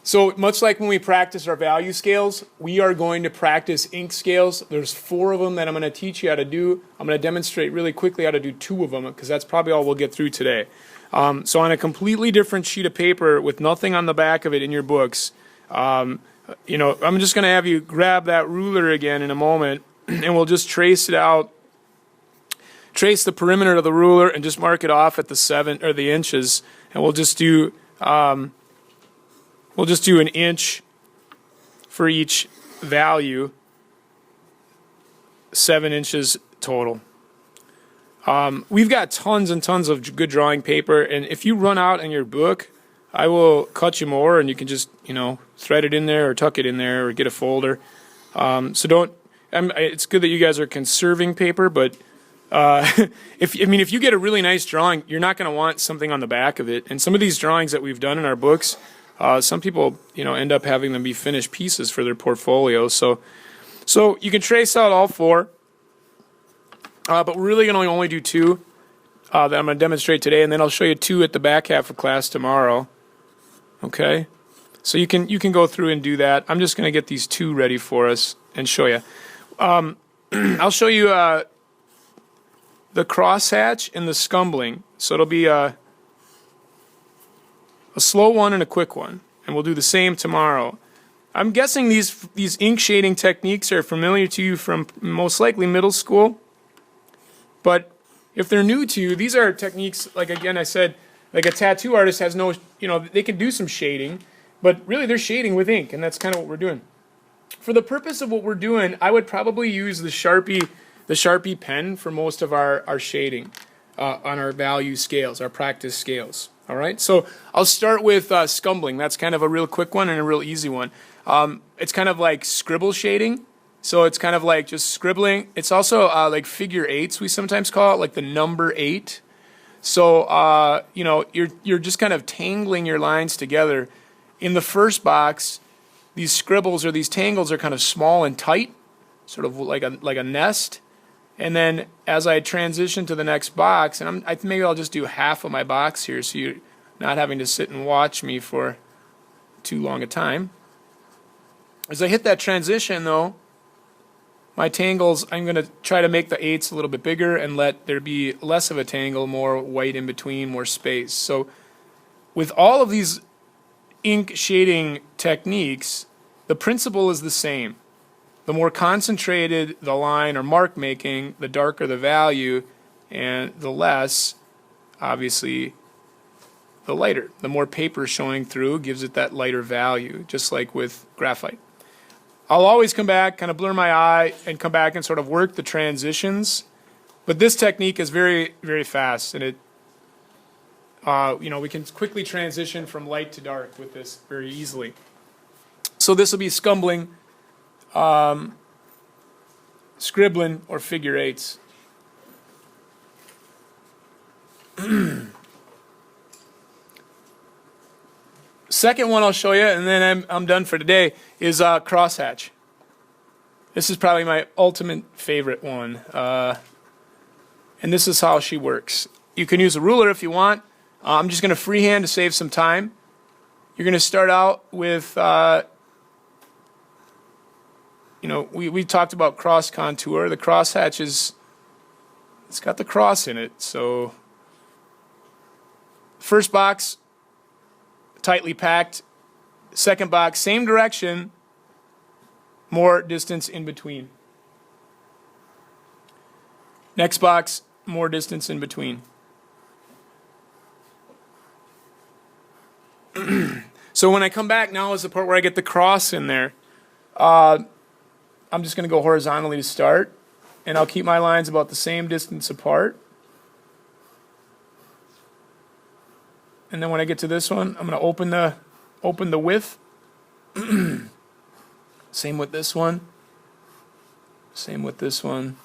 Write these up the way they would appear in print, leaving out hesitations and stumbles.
So much like when we practice our value scales, we are going to practice ink scales. There's 4 of them that I'm going to teach you how to do. I'm going to demonstrate really quickly how to do 2 of them because that's probably all we'll get through today. So on a completely different sheet of paper with nothing on the back of it in your books, I'm just going to have you grab that ruler again in a moment, and we'll just trace it out. Trace the perimeter of the ruler and just mark it off at the 7 or the inches, and we'll just do an inch for each value, 7 inches total. We've got tons and tons of good drawing paper, and if you run out in your book, I will cut you more, and you can just thread it in there or tuck it in there or get a folder. So don't. It's good that you guys are conserving paper, but if you get a really nice drawing, you're not going to want something on the back of it. And some of these drawings that we've done in our books, some people end up having them be finished pieces for their portfolio. So you can trace out all 4, but we're really going to only do 2 that I'm going to demonstrate today, and then I'll show you 2 at the back half of class tomorrow. Okay, so you can go through and do that. I'm just going to get these 2 ready for us and show you. I'll show you the crosshatch and the scumbling. So it'll be a slow one and a quick one, and we'll do the same tomorrow. I'm guessing these ink shading techniques are familiar to you from most likely middle school, but if they're new to you, these are techniques, like again I said, like a tattoo artist has no, they can do some shading, but really they're shading with ink, and that's kind of what we're doing. For the purpose of what we're doing, I would probably use the Sharpie pen for most of our shading on our value scales, our practice scales. All right, so I'll start with scumbling. That's kind of a real quick one and a real easy one. It's kind of like scribble shading. So it's kind of like just scribbling. It's also like figure eights, we sometimes call it, like the number 8. So you're just kind of tangling your lines together. In the first box, these scribbles or these tangles are kind of small and tight, sort of like a nest. And then as I transition to the next box, and maybe I'll just do half of my box here, so you're not having to sit and watch me for too long a time. As I hit that transition, though, my tangles, I'm going to try to make the 8s a little bit bigger and let there be less of a tangle, more white in between, more space. So with all of these ink shading techniques, the principle is the same. The more concentrated the line or mark making, the darker the value, and the less, obviously, the lighter. The more paper showing through gives it that lighter value, just like with graphite. I'll always come back, kind of blur my eye, and come back and sort of work the transitions. But this technique is very, very fast, and it, we can quickly transition from light to dark with this very easily. So this will be scumbling, scribbling, or figure eights. Second one I'll show you, and then I'm done for today, is crosshatch. This is probably my ultimate favorite one. And this is how she works. You can use a ruler if you want. I'm just going to freehand to save some time. You're going to start out with, we talked about cross contour. The crosshatch it's got the cross in it. So first box, tightly packed. Second box, same direction, more distance in between. Next box, more distance in between. So when I come back, now is the part where I get the cross in there. I'm just going to go horizontally to start, and I'll keep my lines about the same distance apart. And then when I get to this one, I'm going to open the width. Same with this one. Same with this one.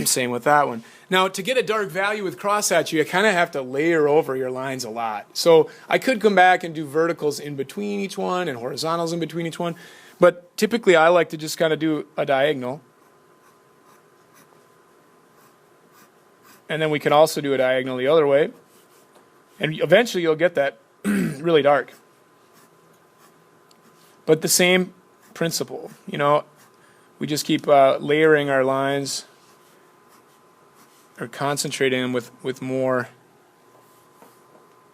Same with that one. Now, to get a dark value with crosshatch, you kind of have to layer over your lines a lot. So I could come back and do verticals in between each one and horizontals in between each one. But typically, I like to just kind of do a diagonal. And then we can also do a diagonal the other way. And eventually, you'll get that really dark. But the same principle, you know, we just keep layering our lines or concentrating them with more.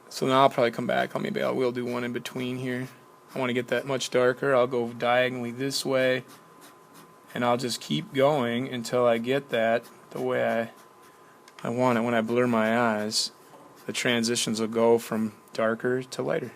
So now I'll probably come back. Maybe I will do one in between here. I want to get that much darker. I'll go diagonally this way, and I'll just keep going until I get that the way I want it. When I blur my eyes, the transitions will go from darker to lighter.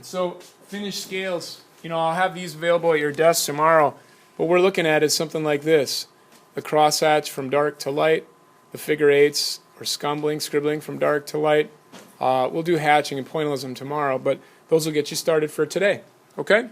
So finished scales, you know, I'll have these available at your desk tomorrow. What we're looking at is something like this: the crosshatch from dark to light, the figure eights or scribbling from dark to light. We'll do hatching and pointillism tomorrow, but those will get you started for today. Okay?